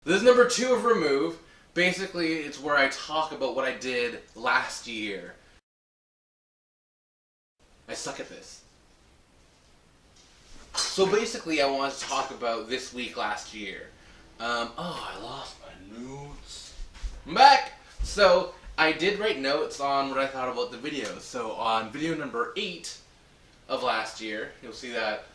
This is number 2 of Remove. Basically, it's where I talk about what I did last year. I suck at this. So basically, I want to talk about this week last year. I lost my notes. I'm back! So, I did write notes on what I thought about the videos. So, on video number 8 of last year, you'll see that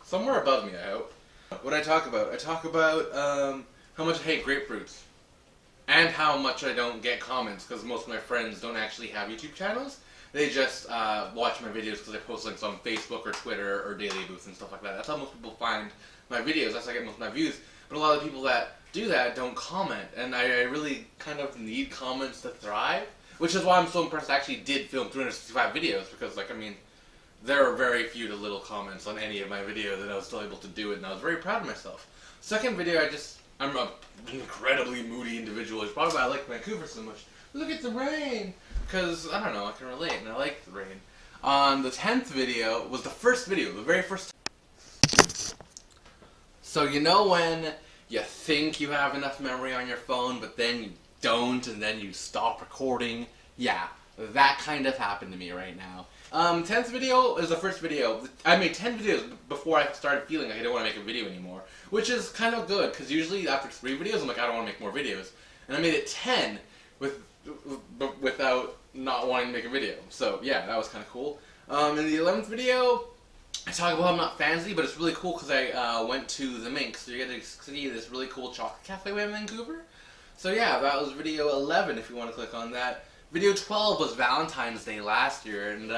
somewhere above me, I hope. What I talk about? I talk about, how much I hate grapefruits. And how much I don't get comments, because most of my friends don't actually have YouTube channels. They just watch my videos because I post links on Facebook or Twitter or Daily Boost and stuff like that. That's how most people find my videos. That's how I get most of my views. But a lot of people that do that don't comment. And I really kind of need comments to thrive. Which is why I'm so impressed I actually did film 365 videos. Because, there are very few to little comments on any of my videos, and I was still able to do it, and I was very proud of myself. Second video, I'm an incredibly moody individual. It's probably why I like Vancouver so much. Look at the rain! Because, I don't know, I can relate, and I like the rain. On the 10th video was the first video, the very first. So you know when you think you have enough memory on your phone, but then you don't, and then you stop recording? Yeah, that kind of happened to me right now. 10th video is the first video. I made 10 videos before I started feeling like I didn't want to make a video anymore. Which is kind of good, because usually after 3 videos, I'm like, I don't want to make more videos. And I made it 10 without not wanting to make a video. So, yeah, that was kind of cool. In the 11th video, I talk about how I'm not fancy, but it's really cool because I went to the Minx. So you get to see this really cool chocolate cafe we have in Vancouver. So, yeah, that was video 11 if you want to click on that. Video 12 was Valentine's Day last year, and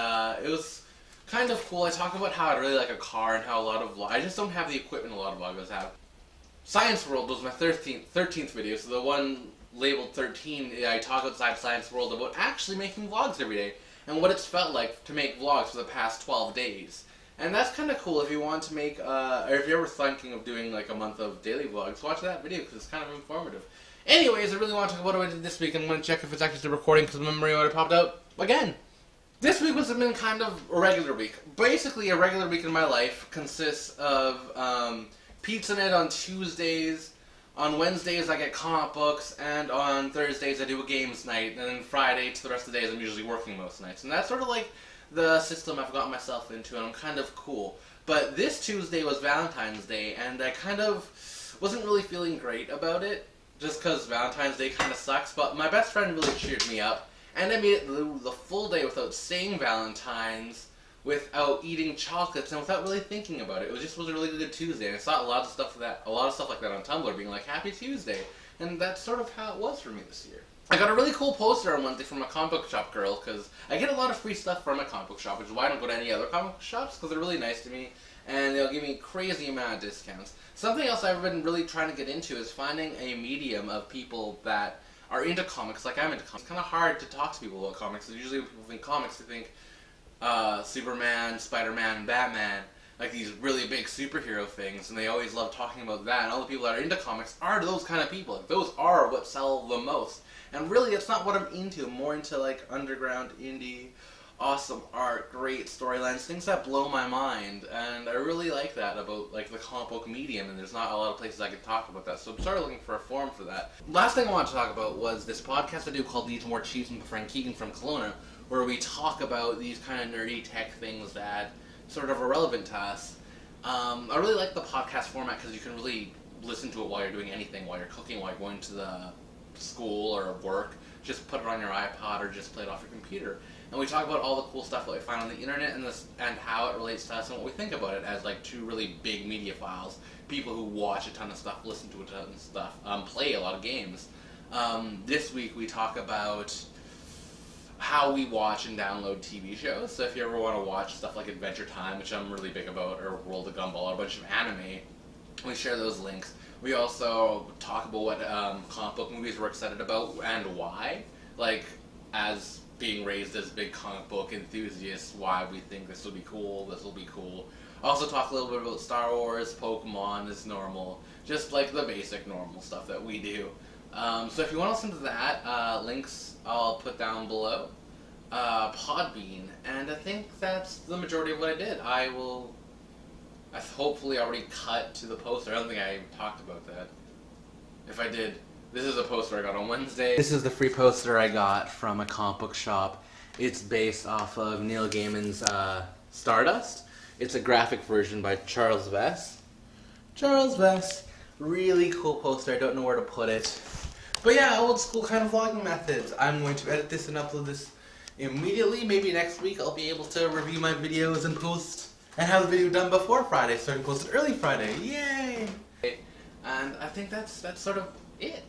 it was kind of cool. I talk about how I really like a car and how a lot of I just don't have the equipment a lot of vloggers have. Science World was my 13th video, so the one labeled 13, I talk outside Science World about actually making vlogs every day and what it's felt like to make vlogs for the past 12 days. And that's kind of cool if you want to make, or if you're ever thinking of doing like a month of daily vlogs, watch that video because it's kind of informative. Anyways, I really want to talk about what I did this week, and I'm going to check if it's actually still recording because the memory would have popped out again. This week has been kind of a regular week. Basically, a regular week in my life consists of Pizza Night on Tuesdays, on Wednesdays I get comic books, and on Thursdays I do a games night, and then Friday to the rest of the days I'm usually working most nights. And that's sort of like the system I've gotten myself into, and I'm kind of cool. But this Tuesday was Valentine's Day, and I kind of wasn't really feeling great about it, just because Valentine's Day kind of sucks, but my best friend really cheered me up, and I made it the full day without saying Valentine's, without eating chocolates, and without really thinking about it. It was a really good Tuesday, and I saw a lot of stuff like that on Tumblr, being like, Happy Tuesday, and that's sort of how it was for me this year. I got a really cool poster on Wednesday from a comic book shop girl, because I get a lot of free stuff from my comic book shop, which is why I don't go to any other comic book shops, because they're really nice to me, and they'll give me a crazy amount of discounts. Something else I've been really trying to get into is finding a medium of people that are into comics like I'm into comics. It's kind of hard to talk to people about comics, because usually when people think comics, they think Superman, Spider-Man, and Batman, like these really big superhero things, and they always love talking about that, and all the people that are into comics are those kind of people. Like, those are what sell the most. And really, it's not what I'm into. I'm more into, like, underground, indie, awesome art, great storylines, things that blow my mind, and I really like that about, like, the comic book medium, and there's not a lot of places I can talk about that, so I'm sort of looking for a forum for that. Last thing I wanted to talk about was this podcast I do called Needs More Cheese with my friend Keegan from Kelowna, where we talk about these kind of nerdy tech things that sort of are relevant to us. I really like the podcast format because you can really listen to it while you're doing anything, while you're cooking, while you're going to the school or work. Just put it on your iPod or just play it off your computer. And we talk about all the cool stuff that we find on the internet and how it relates to us and what we think about it as like 2 really big media files. People who watch a ton of stuff, listen to a ton of stuff, play a lot of games. This week we talk about how we watch and download TV shows. So if you ever want to watch stuff like Adventure Time, which I'm really big about, or World of Gumball, or a bunch of anime, we share those links. We also talk about what comic book movies we're excited about and why. Like, as being raised as big comic book enthusiasts, why we think this will be cool, this will be cool. Also talk a little bit about Star Wars, Pokemon is normal, just like the basic normal stuff that we do. So if you want to listen to that, links I'll put down below. Podbean, and I think that's the majority of what I did. I've hopefully already cut to the poster. I don't think I talked about that. If I did, this is a poster I got on Wednesday. This is the free poster I got from a comic book shop. It's based off of Neil Gaiman's Stardust. It's a graphic version by Charles Vess. Charles Vess. Really cool poster. I don't know where to put it. But yeah, old school kind of vlogging methods. I'm going to edit this and upload this immediately. Maybe next week I'll be able to review my videos and post and have the video done before Friday so I can post it early Friday. Yay! And I think that's sort of it.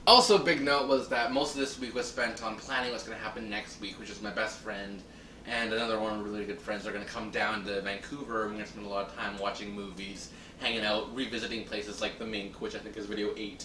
Also, a big note was that most of this week was spent on planning what's going to happen next week, which is my best friend and another one of my really good friends are going to come down to Vancouver, and we're going to spend a lot of time watching movies, hanging out, revisiting places like the Mink, which I think is video 8,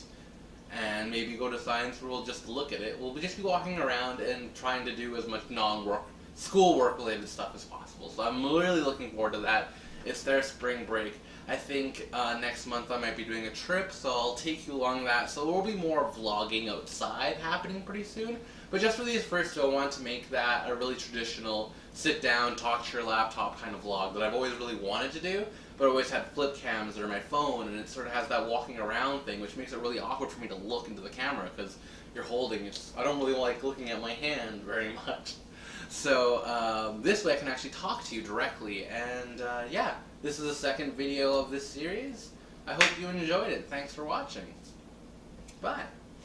and maybe go to Science World just to look at it. We'll just be walking around and trying to do as much non-work, schoolwork related stuff as possible. So I'm really looking forward to that. It's their spring break. I think next month I might be doing a trip, so I'll take you along that. So there will be more vlogging outside happening pretty soon. But just for these first two, I want to make that a really traditional sit down, talk to your laptop kind of vlog that I've always really wanted to do, but I always had flip cams or my phone, and it sort of has that walking around thing, which makes it really awkward for me to look into the camera because you're holding it. I don't really like looking at my hand very much. So this way I can actually talk to you directly, and yeah, this is the second video of this series. I hope you enjoyed it. Thanks for watching. Bye.